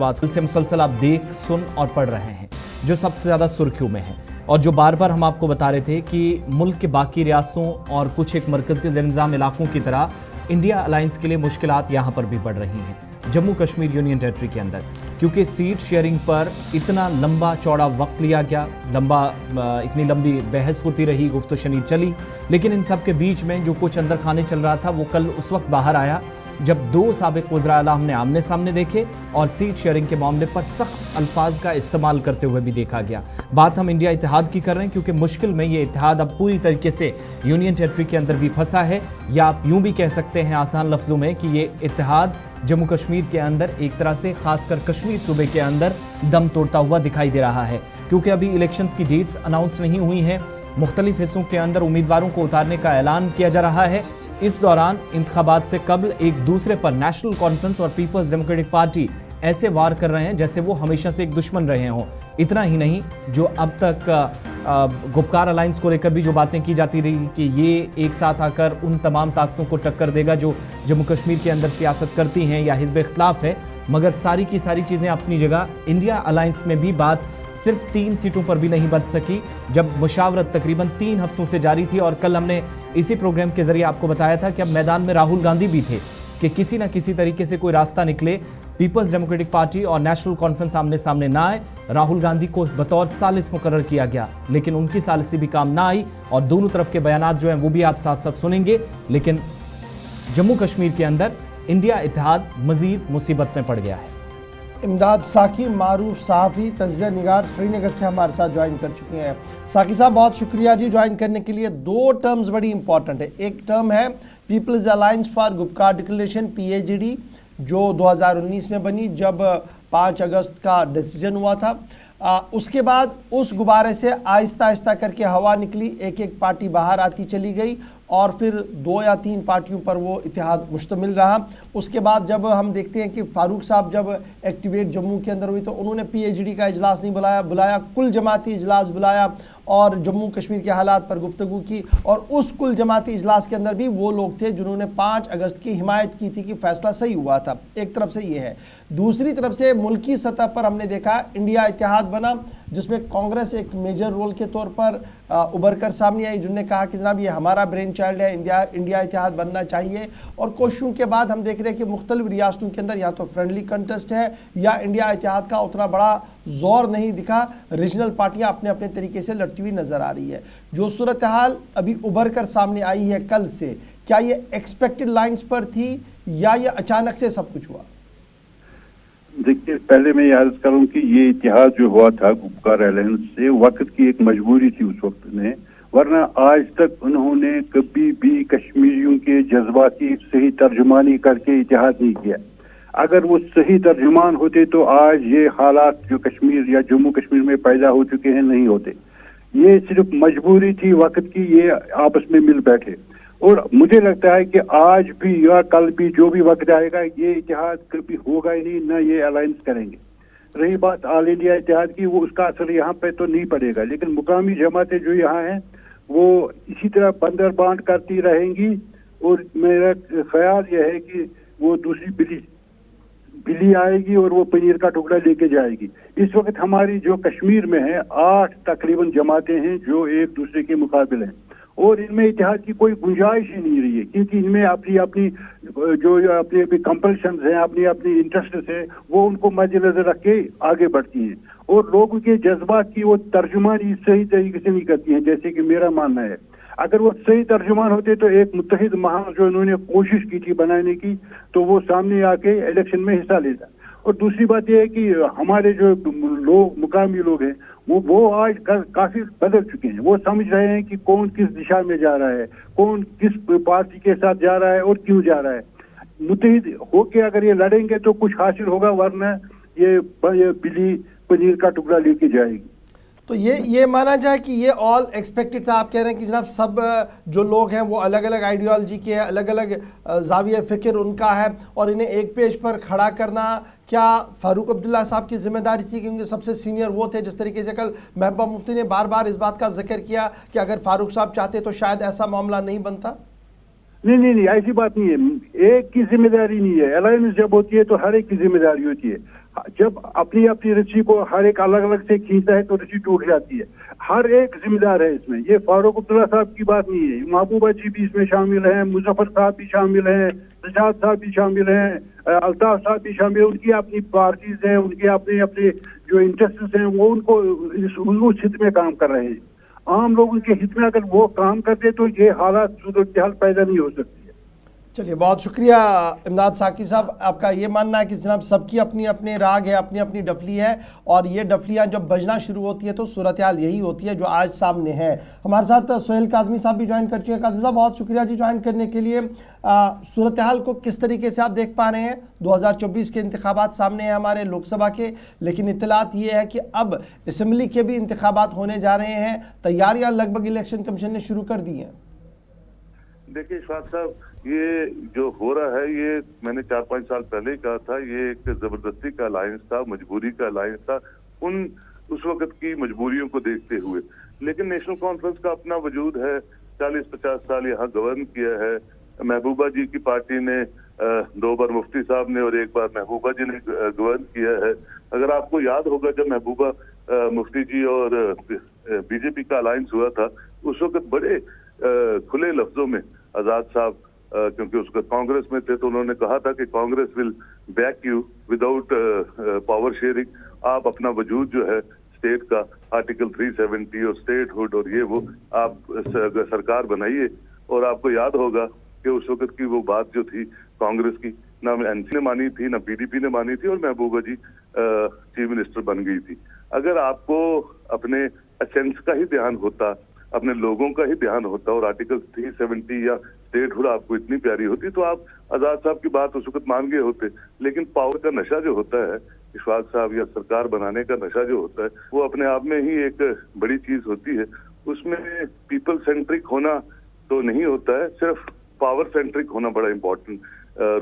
बात से मुसलसल आप देख सुन और पढ़ रहे हैं जो सबसे ज्यादा सुर्खियों में है और जो बार बार हम आपको बता रहे थे कि मुल्क के बाकी रियासतों और कुछ एक मरकज के ज़ेर-इंतज़ाम इलाकों की तरह इंडिया अलायंस के लिए मुश्किलात यहाँ पर भी बढ़ रही हैं जम्मू कश्मीर यूनियन टेरिटरी के अंदर, क्योंकि सीट शेयरिंग पर इतना लंबा चौड़ा वक्त लिया गया, इतनी लंबी बहस होती रही, गुफ्तो शनीद चली, लेकिन इन सब के बीच में जो कुछ अंदर खाने चल रहा था वो कल उस वक्त बाहर आया जब दो साबिक वज़रा आला हमने आमने सामने देखे और सीट शेयरिंग के मामले पर सख्त अल्फाज का इस्तेमाल करते हुए भी देखा गया। बात हम इंडिया इत्तेहाद की कर रहे हैं क्योंकि मुश्किल में ये इत्तेहाद अब पूरी तरीके से यूनियन टेरिटरी के अंदर भी फंसा है, या आप यूं भी कह सकते हैं आसान लफ्जों में कि ये इत्तेहाद जम्मू कश्मीर के अंदर एक तरह से खासकर कश्मीर सूबे के अंदर दम तोड़ता हुआ दिखाई दे रहा है, क्योंकि अभी इलेक्शंस की डेट्स अनाउंस नहीं हुई हैं। मुख्तलिफ हिस्सों के अंदर उम्मीदवारों को उतारने का ऐलान किया जा रहा है। इस दौरान इंतखाबात से कबल एक दूसरे पर नेशनल कॉन्फ्रेंस और पीपल्स डेमोक्रेटिक पार्टी ऐसे वार कर रहे हैं जैसे वो हमेशा से एक दुश्मन रहे हों। इतना ही नहीं, जो अब तक गुपकार अलायंस को लेकर भी जो बातें की जाती रही कि ये एक साथ आकर उन तमाम ताकतों को टक्कर देगा जो जम्मू कश्मीर के अंदर सियासत करती हैं या हिज़्ब इख्तिलाफ है, मगर सारी की सारी चीज़ें अपनी जगह। इंडिया अलायंस में भी बात सिर्फ 3 सीटों पर भी नहीं बच सकी, जब मुशावरत तकरीबन 3 हफ्तों से जारी थी। और कल हमने इसी प्रोग्राम के जरिए आपको बताया था कि अब मैदान में राहुल गांधी भी थे कि किसी ना किसी तरीके से कोई रास्ता निकले, पीपल्स डेमोक्रेटिक पार्टी और नेशनल कॉन्फ्रेंस आमने सामने ना आए। राहुल गांधी को बतौर सालिस मुकर्रर किया गया, लेकिन उनकी सालिसी भी काम ना आई और दोनों तरफ के बयानात जो हैं वो भी आप साथ साथ सुनेंगे। लेकिन जम्मू कश्मीर के अंदर इंडिया इत्तेहाद मजीद मुसीबत में पड़ गया है। इमदाद साकी मारूफ सहाफ़ी तज्ज़िया निगार श्रीनगर से हमारे साथ ज्वाइन कर चुके हैं। साकी साहब बहुत शुक्रिया जी ज्वाइन करने के लिए। 2 टर्म्स बड़ी इंपॉर्टेंट है। एक टर्म है people's alliance for Gupkar declaration PAGD जो 2019 में बनी जब 5 अगस्त का डिसीजन हुआ था। उसके बाद उस गुब्बारे से आहिस्ता आहिस्ता करके हवा निकली, एक एक पार्टी बाहर आती चली गई और फिर 2 या 3 पार्टियों पर वो इत्तेहाद मुश्तमिल रहा। उसके बाद जब हम देखते हैं कि फारूक साहब जब एक्टिवेट जम्मू के अंदर हुई तो उन्होंने PAGD का इजलास नहीं बुलाया, कुल जमाती इजलास बुलाया और जम्मू कश्मीर के हालात पर गुफ्तगू की। और उस कुल जमाती इजलास के अंदर भी वो लोग थे जिन्होंने 5 अगस्त की हिमायत की थी कि फैसला सही हुआ था। एक तरफ से ये है, दूसरी तरफ से मुल्की सतह पर हमने देखा इंडिया इत्तेहाद बना जिसमें कांग्रेस एक मेजर रोल के तौर पर उभर कर सामने आई, जिन्होंने कहा कि जनाब ये हमारा ब्रेन चाइल्ड है, इंडिया इत्तेहाद बनना चाहिए। और कोशिशों के बाद हम देख रहे हैं कि मुख्तलिफ रियासतों के अंदर या तो फ्रेंडली कंटेस्ट है या इंडिया इत्तेहाद का उतना बड़ा जोर नहीं दिखा। रीजनल पार्टियां अपने अपने तरीके से लड़ती हुई नजर आ रही है। जो सूरत हाल अभी उभर कर सामने आई है कल से, क्या ये एक्सपेक्टेड लाइन्स पर थी या ये अचानक से सब कुछ हुआ? देखिए, पहले मैं याद करूं कि ये इतिहाद जो हुआ था गुपकार अलायंस से वक्त की एक मजबूरी थी उस वक्त में, वरना आज तक उन्होंने कभी भी कश्मीरियों के जज्बात की सही तर्जुमानी करके इतिहाद नहीं किया। अगर वो सही तर्जुमान होते तो आज ये हालात जो कश्मीर या जम्मू कश्मीर में पैदा हो चुके हैं नहीं होते। ये सिर्फ मजबूरी थी वक्त की, ये आपस में मिल बैठे। और मुझे लगता है कि आज भी या कल भी जो भी वक्त आएगा ये इत्तेहाद कभी होगा ही नहीं, ना ये अलायंस करेंगे। रही बात ऑल इंडिया इत्तेहाद की, वो उसका असर यहाँ पे तो नहीं पड़ेगा, लेकिन मुकामी जमातें जो यहाँ हैं वो इसी तरह बंदर बांट करती रहेंगी। और मेरा ख्याल यह है कि वो दूसरी बिल्ली आएगी और वो पनीर का टुकड़ा लेके जाएगी। इस वक्त हमारी जो कश्मीर में है 8 तकरीबन जमातें हैं जो एक दूसरे के मुकाबले हैं और इनमें इत्तेहाद की कोई गुंजाइश ही नहीं रही है, क्योंकि इनमें अपनी अपनी जो अपनी कंपल्शंस हैं, अपनी अपनी इंटरेस्ट्स हैं, वो उनको मद्देनजर रख के आगे बढ़ती हैं और लोगों के जज्बात की वो तर्जुमानी सही तरीके से नहीं करती हैं, जैसे कि मेरा मानना है। अगर वो सही तर्जुमान होते तो एक मुत्तहिद महाज जो इन्होंने कोशिश की थी बनाने की, तो वो सामने आके इलेक्शन में हिस्सा लेता। और दूसरी बात यह है कि हमारे जो लोग मुकामी लोग हैं वो आज काफी बदल चुके हैं। वो समझ रहे हैं कि कौन किस दिशा में जा रहा है, कौन किस पार्टी के साथ जा रहा है और क्यों जा रहा है। मुत्तहिद होके अगर ये लड़ेंगे तो कुछ हासिल होगा, वरना ये बिल्ली पनीर का टुकड़ा लेके जाएगी। तो ये माना जाए कि ये ऑल एक्सपेक्टेड था। आप कह रहे हैं कि जनाब सब जो लोग हैं वो अलग अलग आइडियोलॉजी के हैं, अलग अलग जाविया फ़िक्र उनका है और इन्हें एक पेज पर खड़ा करना क्या फारूक अब्दुल्ला साहब की जिम्मेदारी थी, क्योंकि सबसे सीनियर वो थे। जिस तरीके से कल महबूबा मुफ्ती ने बार बार इस बात का जिक्र किया कि अगर फारूक साहब चाहते तो शायद ऐसा मामला नहीं बनता। नहीं, ऐसी बात नहीं है। एक की जिम्मेदारी नहीं है। अलायंस जब होती है तो हर एक की जिम्मेदारी होती है। जब अपनी अपनी रस्सी को हर एक अलग अलग से खींचता है तो रस्सी टूट जाती है। हर एक जिम्मेदार है इसमें। ये फारूक अब्दुल्ला साहब की बात नहीं है, महबूबा जी भी इसमें शामिल हैं, मुजफ्फर साहब भी शामिल हैं, रशाद साहब भी शामिल हैं, अल्ताफ साहब भी शामिल हैं। उनकी अपनी पार्टीज हैं, उनके अपने अपने जो इंटरेस्ट हैं वो उनको उस हित में काम कर रहे हैं। आम लोगों के हित में अगर वो काम करते तो ये हालात सूरत हाल पैदा नहीं हो सकती है। चलिए, बहुत शुक्रिया इमदाद साकी साहब। आपका ये मानना है कि जनाब सबकी अपनी अपनी राग है, अपनी अपनी डफली है, और ये डफलियाँ जब बजना शुरू होती है तो सूरत हाल यही होती है जो आज सामने है। हमारे साथ सोहेल काज़मी साहब भी ज्वाइन कर चुके हैं। काज़मी साहब, बहुत शुक्रिया जी ज्वाइन करने के लिए। सूरत हाल को किस तरीके से आप देख पा रहे हैं? 2024 के इंतखाबात सामने हैं हमारे लोकसभा के, लेकिन इत्तलात ये है कि अब असम्बली के भी इंतखाबात होने जा रहे हैं। तैयारियाँ लगभग इलेक्शन कमीशन ने शुरू कर दी हैं। देखिए इशफाक साहब, ये जो हो रहा है ये मैंने 4-5 साल पहले ही कहा था, ये एक जबरदस्ती का अलायंस था, मजबूरी का अलायंस था, उस वक्त की मजबूरियों को देखते हुए। लेकिन नेशनल कॉन्फ्रेंस का अपना वजूद है, 40-50 साल यहाँ गवर्न किया है। महबूबा जी की पार्टी ने 2 बार मुफ्ती साहब ने और 1 बार महबूबा जी ने गवर्न किया है। अगर आपको याद होगा, जब महबूबा मुफ्ती जी और बीजेपी का अलायंस हुआ था, उस वक्त बड़े खुले लफ्जों में आजाद साहब, क्योंकि उसका कांग्रेस में थे, तो उन्होंने कहा था कि Congress will back you without power sharing. आप अपना वजूद जो है स्टेट का, आर्टिकल 370 और स्टेटहुड और ये वो आप सरकार बनाइए। और आपको याद होगा कि उस वक्त की वो बात जो थी कांग्रेस की, ना एनसी ने मानी थी, ना पीडीपी ने मानी थी, और महबूबा जी चीफ मिनिस्टर बन गई थी। अगर आपको अपने एसेंस का ही ध्यान होता, अपने लोगों का ही ध्यान होता, और आर्टिकल 370 या स्टेटहुड आपको इतनी प्यारी होती, तो आप आजाद साहब की बात उस वक्त मान गए होते। लेकिन पावर का नशा जो होता है इशफाक साहब, या सरकार बनाने का नशा जो होता है, वो अपने आप में ही एक बड़ी चीज होती है। उसमें पीपल सेंट्रिक होना तो नहीं होता है, सिर्फ पावर सेंट्रिक होना बड़ा इंपॉर्टेंट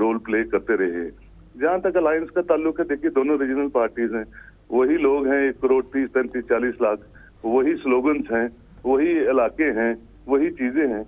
रोल प्ले करते रहे हैं। जहां तक अलायंस का ताल्लुक है, देखिए दोनों रीजनल पार्टीज हैं, वही लोग हैं, 1 करोड़ 30-35-40 लाख, वही स्लोगन्स हैं, वही इलाके हैं, वही चीजें हैं।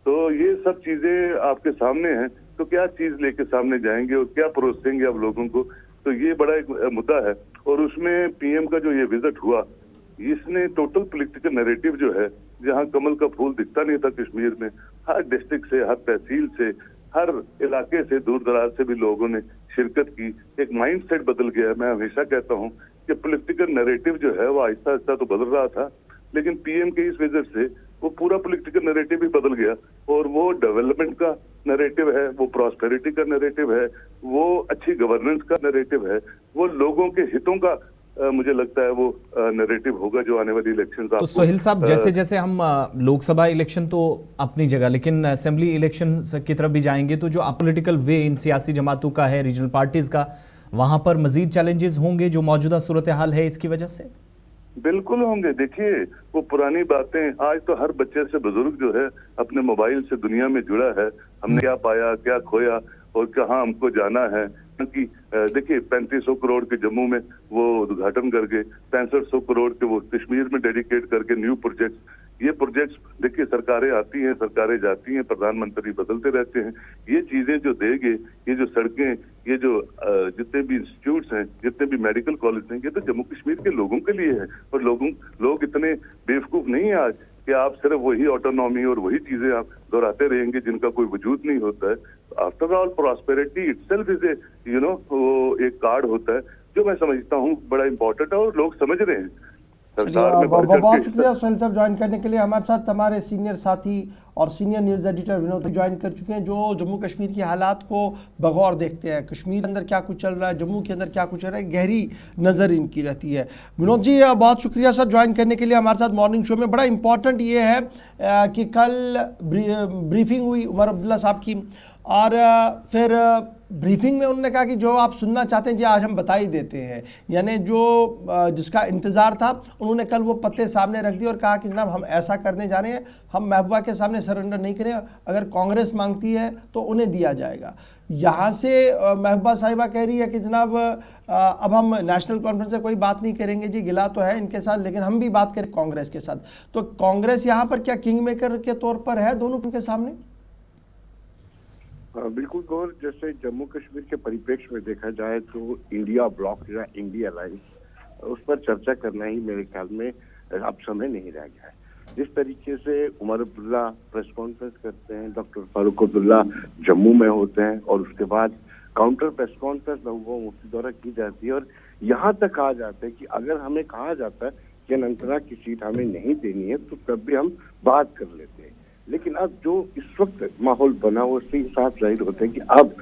तो ये सब चीजें आपके सामने हैं, तो क्या चीज लेके सामने जाएंगे और क्या परोसेंगे आप लोगों को? तो ये बड़ा एक मुद्दा है। और उसमें पीएम का जो ये विजिट हुआ, इसने टोटल पॉलिटिकल नैरेटिव जो है, जहां कमल का फूल दिखता नहीं था कश्मीर में, हर डिस्ट्रिक्ट से, हर तहसील से, हर इलाके से, दूर दराज से भी लोगों ने शिरकत की। एक माइंड सेट बदल गया। मैं हमेशा कहता हूँ कि पॉलिटिकल नैरेटिव जो है वो आहिस्ता आहिस्ता तो बदल रहा था, लेकिन पीएम के इस विजिट से वो पूरा पॉलिटिकल नैरेटिव भी बदल गया। और वो डेवलपमेंट का नैरेटिव है, वो प्रॉस्पेरिटी का नैरेटिव है, वो अच्छी गवर्नेंस का नैरेटिव है, वो लोगों के हितों का मुझे लगता है वो नैरेटिव होगा जो आने वाली इलेक्शंस। तो सोहेल साहब, जैसे जैसे हम लोकसभा इलेक्शन तो अपनी जगह, लेकिन असेंबली इलेक्शन की तरफ भी जाएंगे, तो जो पॉलिटिकल वे इन सियासी जमातों का है, रीजनल पार्टीज का, वहां पर मजीद चैलेंजेस होंगे जो मौजूदा सूरत हाल है इसकी वजह से? बिल्कुल होंगे। देखिए वो पुरानी बातें, आज तो हर बच्चे से बुजुर्ग जो है अपने मोबाइल से दुनिया में जुड़ा है। हमने क्या पाया, क्या खोया और कहाँ हमको जाना है। कि देखिए 3500 करोड़ के जम्मू में वो उद्घाटन करके, 6500 करोड़ के वो कश्मीर में डेडिकेट करके न्यू प्रोजेक्ट्स। ये प्रोजेक्ट्स देखिए, सरकारें आती हैं, सरकारें जाती हैं, प्रधानमंत्री बदलते रहते हैं। ये चीजें जो देंगे, ये जो सड़कें, ये जो जितने भी इंस्टीट्यूट्स हैं, जितने भी मेडिकल कॉलेज हैं, ये तो जम्मू कश्मीर के लोगों के लिए है। और लोग इतने बेवकूफ नहीं है आज कि आप सिर्फ वही ऑटोनॉमी और वही चीजें आप दोहराते रहेंगे जिनका कोई वजूद नहीं होता है। After all prosperity itself is a वो एक कार्ड होता है जो मैं समझता हूँ बड़ा इंपॉर्टेंट है और लोग समझ रहे हैं। बहुत शुक्रिया सोहेल साहब ज्वाइन करने के लिए। हमारे साथ हमारे सीनियर साथी और senior news editor Vinod join कर चुके हैं, जो जम्मू कश्मीर की हालात को बगौर देखते हैं। कश्मीर के अंदर क्या कुछ चल रहा है, जम्मू के अंदर क्या कुछ चल रहा है, गहरी नज़र इनकी रहती है। विनोद जी बहुत शुक्रिया सर ज्वाइन करने के लिए हमारे साथ मॉर्निंग शो में। बड़ा इंपॉर्टेंट ये है कि कल ब्रीफिंग हुई उमर अब्दुल्ला साहब की, और फिर ब्रीफिंग में उन्होंने कहा कि जो आप सुनना चाहते हैं जी आज हम बता ही देते हैं। यानी जो जिसका इंतज़ार था उन्होंने कल वो पत्ते सामने रख दिए और कहा कि जनाब हम ऐसा करने जा रहे हैं, हम महबूबा के सामने सरेंडर नहीं करें, अगर कांग्रेस मांगती है तो उन्हें दिया जाएगा। यहाँ से महबूबा साहिबा कह रही है कि जनाब अब हम नेशनल कॉन्फ्रेंस से कोई बात नहीं करेंगे जी, गिला तो है इनके साथ लेकिन हम भी बात करें कांग्रेस के साथ। तो कांग्रेस यहाँ पर क्या किंग मेकर के तौर पर है दोनों के सामने? हाँ, बिल्कुल गौर, जैसे जम्मू कश्मीर के परिप्रेक्ष्य में देखा जाए तो इंडिया ब्लॉक या इंडिया अलायंस, उस पर चर्चा करना ही मेरे ख्याल में अब समय नहीं रह गया है। जिस तरीके से उमर अब्दुल्ला प्रेस कॉन्फ्रेंस करते हैं, डॉक्टर फारूक अब्दुल्ला जम्मू में होते हैं और उसके बाद counter press conference Mehbooba Mufti द्वारा की जाती है और यहाँ तक कहा जाता है कि अगर हमें कहा जाता है कि अनंतनाग की सीट हमें नहीं देनी है तो तब भी हम बात कर लेते हैं। लेकिन अब जो इस वक्त माहौल बना वो उससे साफ जाहिर होता है कि अब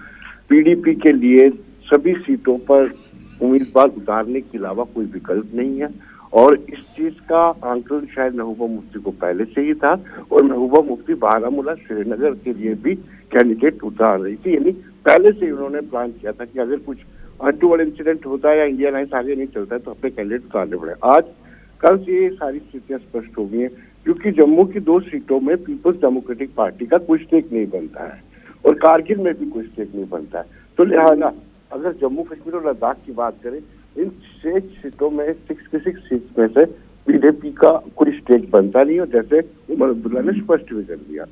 पीडीपी के लिए सभी सीटों पर उम्मीदवार उतारने के अलावा कोई विकल्प नहीं है और इस चीज का आंकलन शायद महबूबा मुफ्ती को पहले से ही था और महबूबा मुफ्ती बारामूला श्रीनगर के लिए भी कैंडिडेट उतार रही थी। यानी पहले से उन्होंने प्लान किया था कि अगर कुछ अनटूवर्ड इंसिडेंट होता है या इंडिया अलायंस आगे नहीं चलता है तो अपने कैंडिडेट उतारने पड़े। आज कल से ये सारी स्थितियां स्पष्ट हो गई हैं क्योंकि जम्मू की 2 सीटों में पीपल्स डेमोक्रेटिक पार्टी का कोई स्टेक नहीं बनता है और कारगिल में भी कोई स्टेक नहीं बनता है। तो लिहाजा अगर जम्मू कश्मीर और लद्दाख की बात करें, इन 6 सीटों में 6 सीट में से बीजेपी का कोई स्टेक बनता नहीं और जैसे उमर अब्दुल्ला ने स्पष्ट भी कर दिया।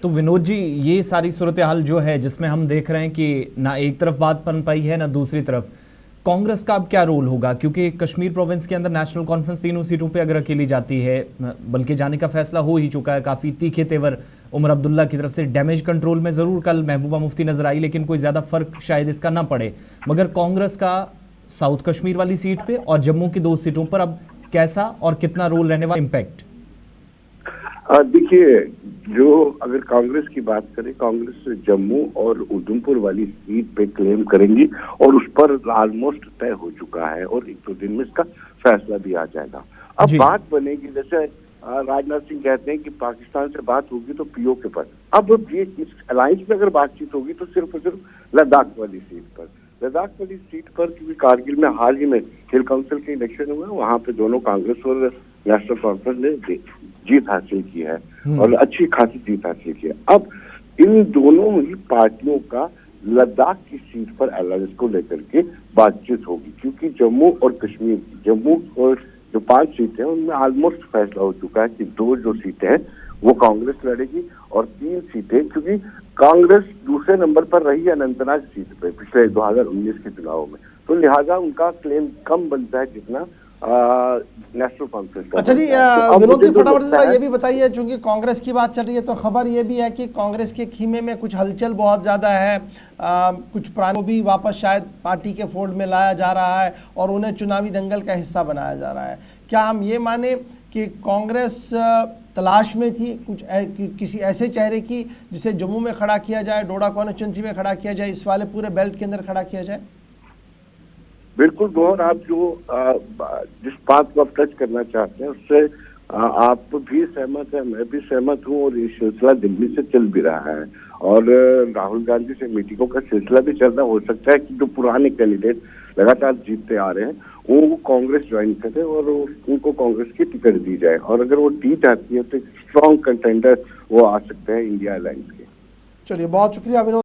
तो विनोद जी, ये सारी सूरत हाल जो है जिसमें हम देख रहे हैं कि ना एक तरफ बात बन पाई है ना दूसरी तरफ, कांग्रेस का अब क्या रोल होगा? क्योंकि कश्मीर प्रोविंस के अंदर नेशनल कॉन्फ्रेंस 3 सीटों पे अगर अकेली जाती है, बल्कि जाने का फैसला हो ही चुका है, काफ़ी तीखे तेवर उमर अब्दुल्ला की तरफ से। डैमेज कंट्रोल में ज़रूर कल महबूबा मुफ्ती नजर आई लेकिन कोई ज़्यादा फर्क शायद इसका ना पड़े, मगर कांग्रेस का साउथ कश्मीर वाली सीट पे और जम्मू की 2 सीटों पर अब कैसा और कितना रोल रहने वाला, इम्पैक्ट? देखिए, जो अगर कांग्रेस की बात करें, कांग्रेस जम्मू और उधमपुर वाली सीट पे क्लेम करेंगी और उस पर ऑलमोस्ट तय हो चुका है और 1-2 दिन में इसका फैसला भी आ जाएगा। अब बात बनेगी, जैसे राजनाथ सिंह कहते हैं कि पाकिस्तान से बात होगी तो पीओके पर। अब ये इस अलायंस में अगर बातचीत होगी तो सिर्फ और सिर्फ लद्दाख वाली सीट पर, क्योंकि कारगिल में हाल ही में हिल काउंसिल के इलेक्शन हुए, वहां पे दोनों कांग्रेस और नेशनल कॉन्फ्रेंस ने जीत हासिल की है और अच्छी खासी जीत हासिल की है। अब इन दोनों ही पार्टियों का लद्दाख की सीट पर अलायंस को लेकर के बातचीत होगी क्योंकि जम्मू और जो 5 सीटें हैं उनमें ऑलमोस्ट फैसला हो चुका है कि 2 जो सीटें हैं वो कांग्रेस लड़ेगी और 3 सीटें, क्योंकि कांग्रेस दूसरे नंबर पर रही है अनंतनाग सीट पे पिछले 2019 के चुनाव में, तो लिहाजा उनका क्लेम कम बनता है जितना नेशनल कॉन्फ्रेंस का। अच्छा जी, विनोद जी फटाफट से ये भी बताइए, चूंकि कांग्रेस की बात चल रही है तो खबर ये भी है कि कांग्रेस के खीमे में कुछ हलचल बहुत ज़्यादा है, कुछ प्राणों भी वापस शायद पार्टी के फोल्ड में लाया जा रहा है और उन्हें चुनावी दंगल का हिस्सा बनाया जा रहा है। क्या हम ये माने कि कांग्रेस तलाश में थी किसी ऐसे चेहरे की जिसे जम्मू में खड़ा किया जाए, डोडा कॉन्स्टिट्यूंसी में खड़ा किया जाए, इस वाले पूरे बेल्ट के अंदर खड़ा किया जाए? बिल्कुल गौर, आप जिस बात को आप टच करना चाहते हैं उससे आप भी सहमत है, मैं भी सहमत हूँ और ये सिलसिला दिल्ली से चल भी रहा है और राहुल गांधी से मीटिंगों का सिलसिला भी चल रहा। हो सकता है कि जो पुराने कैंडिडेट लगातार जीतते आ रहे हैं वो कांग्रेस ज्वाइन करें और उनको कांग्रेस की टिकट दी जाए और अगर वो दी जाती है तो एक स्ट्रॉन्ग कंटेंडर वो आ सकते हैं इंडिया अलायंस के। चलिए, बहुत शुक्रिया विनोद।